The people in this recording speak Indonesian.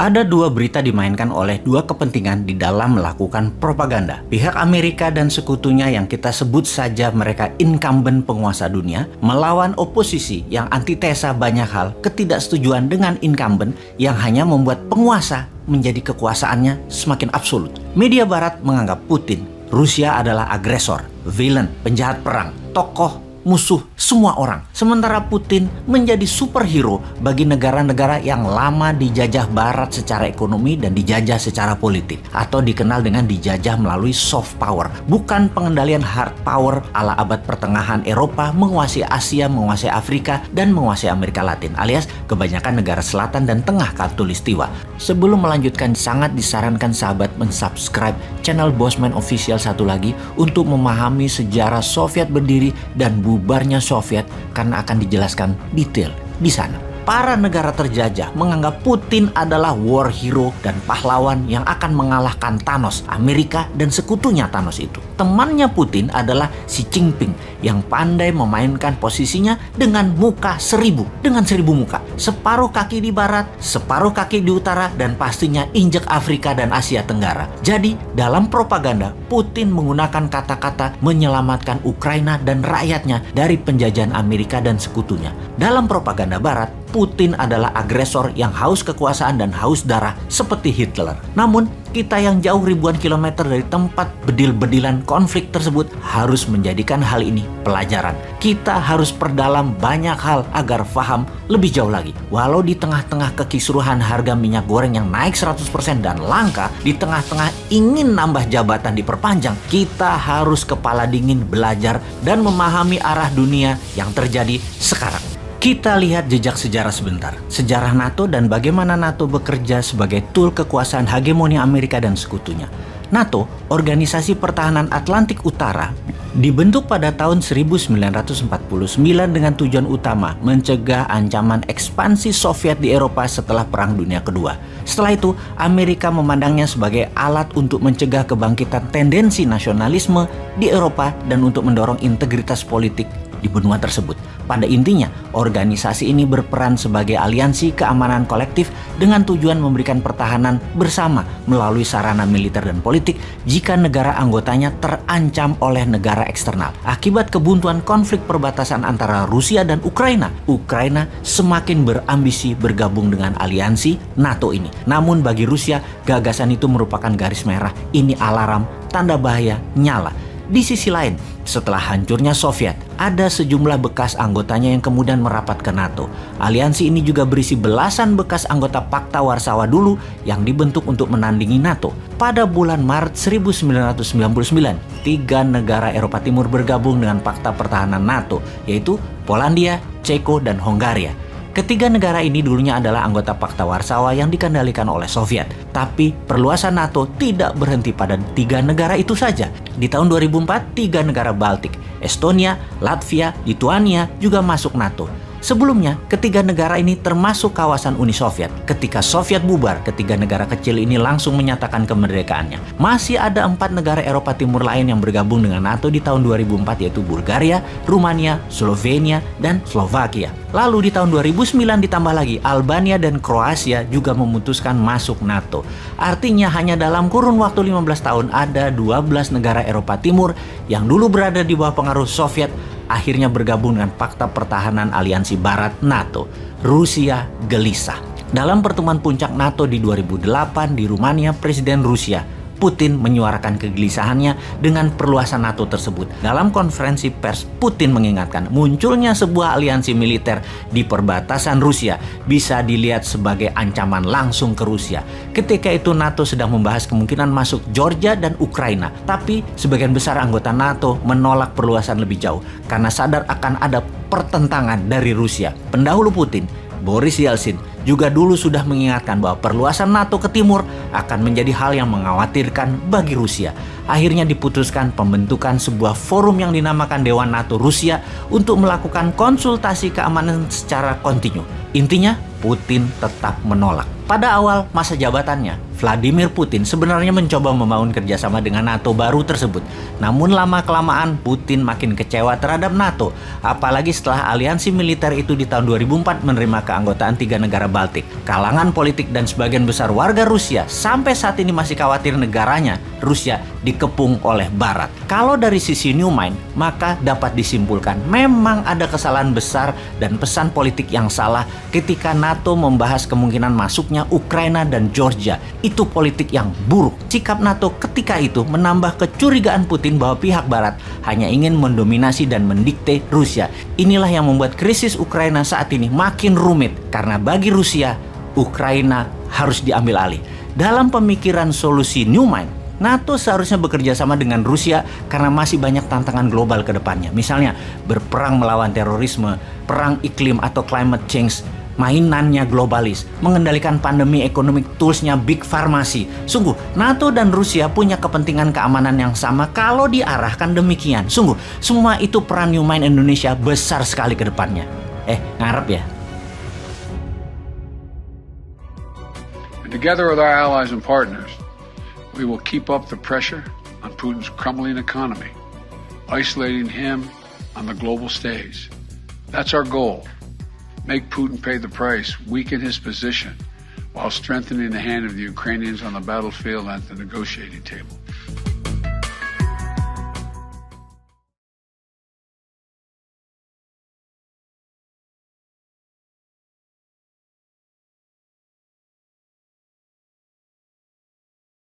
Ada dua berita dimainkan oleh dua kepentingan di dalam melakukan propaganda. Pihak Amerika dan sekutunya yang kita sebut saja mereka incumbent penguasa dunia melawan oposisi yang antitesa banyak hal ketidaksetujuan dengan incumbent yang hanya membuat penguasa menjadi kekuasaannya semakin absolut. Media barat menganggap Putin, Rusia adalah agresor, villain, penjahat perang, tokoh musuh semua orang. Sementara Putin menjadi superhero bagi negara-negara yang lama dijajah barat secara ekonomi dan dijajah secara politik, atau dikenal dengan dijajah melalui soft power, bukan pengendalian hard power ala abad pertengahan Eropa menguasai Asia, menguasai Afrika, dan menguasai Amerika Latin, alias kebanyakan negara selatan dan tengah khatulistiwa. Sebelum melanjutkan, sangat disarankan sahabat mensubscribe channel Bosman Official satu lagi untuk memahami sejarah Soviet berdiri dan bubarnya Soviet, karena akan dijelaskan detail di sana. Para negara terjajah menganggap Putin adalah war hero dan pahlawan yang akan mengalahkan Thanos, Amerika dan sekutunya Thanos itu. Temannya Putin adalah Xi Jinping yang pandai memainkan posisinya dengan muka dengan seribu muka. Separuh kaki di barat, separuh kaki di utara, dan pastinya injek Afrika dan Asia Tenggara. Jadi dalam propaganda, Putin menggunakan kata-kata menyelamatkan Ukraina dan rakyatnya dari penjajahan Amerika dan sekutunya. Dalam propaganda barat, Putin adalah agresor yang haus kekuasaan dan haus darah seperti Hitler. Namun, kita yang jauh ribuan kilometer dari tempat bedil-bedilan konflik tersebut harus menjadikan hal ini pelajaran. Kita harus perdalam banyak hal agar paham lebih jauh lagi. Walau di tengah-tengah kekisruhan harga minyak goreng yang naik 100% dan langka, di tengah-tengah ingin nambah jabatan diperpanjang, kita harus kepala dingin belajar dan memahami arah dunia yang terjadi sekarang. Kita lihat jejak sejarah sebentar. Sejarah NATO dan bagaimana NATO bekerja sebagai tool kekuasaan hegemoni Amerika dan sekutunya. NATO, Organisasi Pertahanan Atlantik Utara, dibentuk pada tahun 1949 dengan tujuan utama mencegah ancaman ekspansi Soviet di Eropa setelah Perang Dunia Kedua. Setelah itu, Amerika memandangnya sebagai alat untuk mencegah kebangkitan tendensi nasionalisme di Eropa dan untuk mendorong integritas politik di benua tersebut. Pada intinya, organisasi ini berperan sebagai aliansi keamanan kolektif dengan tujuan memberikan pertahanan bersama melalui sarana militer dan politik jika negara anggotanya terancam oleh negara eksternal. Akibat kebuntuan konflik perbatasan antara Rusia dan Ukraina, Ukraina semakin berambisi bergabung dengan aliansi NATO ini. Namun bagi Rusia, gagasan itu merupakan garis merah. Ini alarm, tanda bahaya nyala. Di sisi lain, setelah hancurnya Soviet, ada sejumlah bekas anggotanya yang kemudian merapat ke NATO. Aliansi ini juga berisi belasan bekas anggota Pakta Warsawa dulu yang dibentuk untuk menandingi NATO. Pada bulan Maret 1999, 3 negara Eropa Timur bergabung dengan Pakta Pertahanan NATO, yaitu Polandia, Ceko, dan Hongaria. Ketiga negara ini dulunya adalah anggota Pakta Warsawa yang dikendalikan oleh Soviet. Tapi perluasan NATO tidak berhenti pada 3 negara itu saja. Di tahun 2004, 3 negara Baltik, Estonia, Latvia, Lituania juga masuk NATO. Sebelumnya, ketiga negara ini termasuk kawasan Uni Soviet. Ketika Soviet bubar, ketiga negara kecil ini langsung menyatakan kemerdekaannya. Masih ada 4 negara Eropa Timur lain yang bergabung dengan NATO di tahun 2004, yaitu Bulgaria, Rumania, Slovenia, dan Slovakia. Lalu di tahun 2009 ditambah lagi, Albania dan Kroasia juga memutuskan masuk NATO. Artinya hanya dalam kurun waktu 15 tahun ada 12 negara Eropa Timur yang dulu berada di bawah pengaruh Soviet akhirnya bergabung dengan Pakta Pertahanan Aliansi Barat NATO. Rusia gelisah. Dalam pertemuan puncak NATO di 2008 di Rumania, Presiden Rusia Putin menyuarakan kegelisahannya dengan perluasan NATO tersebut. Dalam konferensi pers, Putin mengingatkan munculnya sebuah aliansi militer di perbatasan Rusia bisa dilihat sebagai ancaman langsung ke Rusia. Ketika itu NATO sedang membahas kemungkinan masuk Georgia dan Ukraina, tapi sebagian besar anggota NATO menolak perluasan lebih jauh karena sadar akan ada pertentangan dari Rusia. Pendahulu Putin, Boris Yeltsin, juga dulu sudah mengingatkan bahwa perluasan NATO ke timur akan menjadi hal yang mengkhawatirkan bagi Rusia. Akhirnya diputuskan pembentukan sebuah forum yang dinamakan Dewan NATO Rusia untuk melakukan konsultasi keamanan secara kontinu. Intinya, Putin tetap menolak. Pada awal masa jabatannya, Vladimir Putin sebenarnya mencoba membangun kerjasama dengan NATO baru tersebut. Namun lama-kelamaan Putin makin kecewa terhadap NATO, apalagi setelah aliansi militer itu di tahun 2004 menerima keanggotaan 3 negara Baltik. Kalangan politik dan sebagian besar warga Rusia sampai saat ini masih khawatir negaranya, Rusia, dikepung oleh Barat. Kalau dari sisi New Mind, maka dapat disimpulkan memang ada kesalahan besar dan pesan politik yang salah ketika NATO membahas kemungkinan masuknya Ukraina dan Georgia. Itu politik yang buruk. Sikap NATO ketika itu menambah kecurigaan Putin bahwa pihak Barat hanya ingin mendominasi dan mendikte Rusia. Inilah yang membuat krisis Ukraina saat ini makin rumit, karena bagi Rusia, Ukraina harus diambil alih. Dalam pemikiran solusi New Mind, NATO seharusnya bekerja sama dengan Rusia karena masih banyak tantangan global ke depannya. Misalnya, berperang melawan terorisme, perang iklim atau climate change, mainannya globalis, mengendalikan pandemi, ekonomi, toolsnya big pharmacy. Sungguh, NATO dan Rusia punya kepentingan keamanan yang sama kalau diarahkan demikian. Sungguh, semua itu peran New Mind Indonesia besar sekali ke depannya. Ngarep ya? And together with our allies and partners, we will keep up the pressure on Putin's crumbling economy, isolating him on the global stage. That's our goal. Make Putin pay the price, weaken his position, while strengthening the hand of the Ukrainians on the battlefield and at the negotiating table.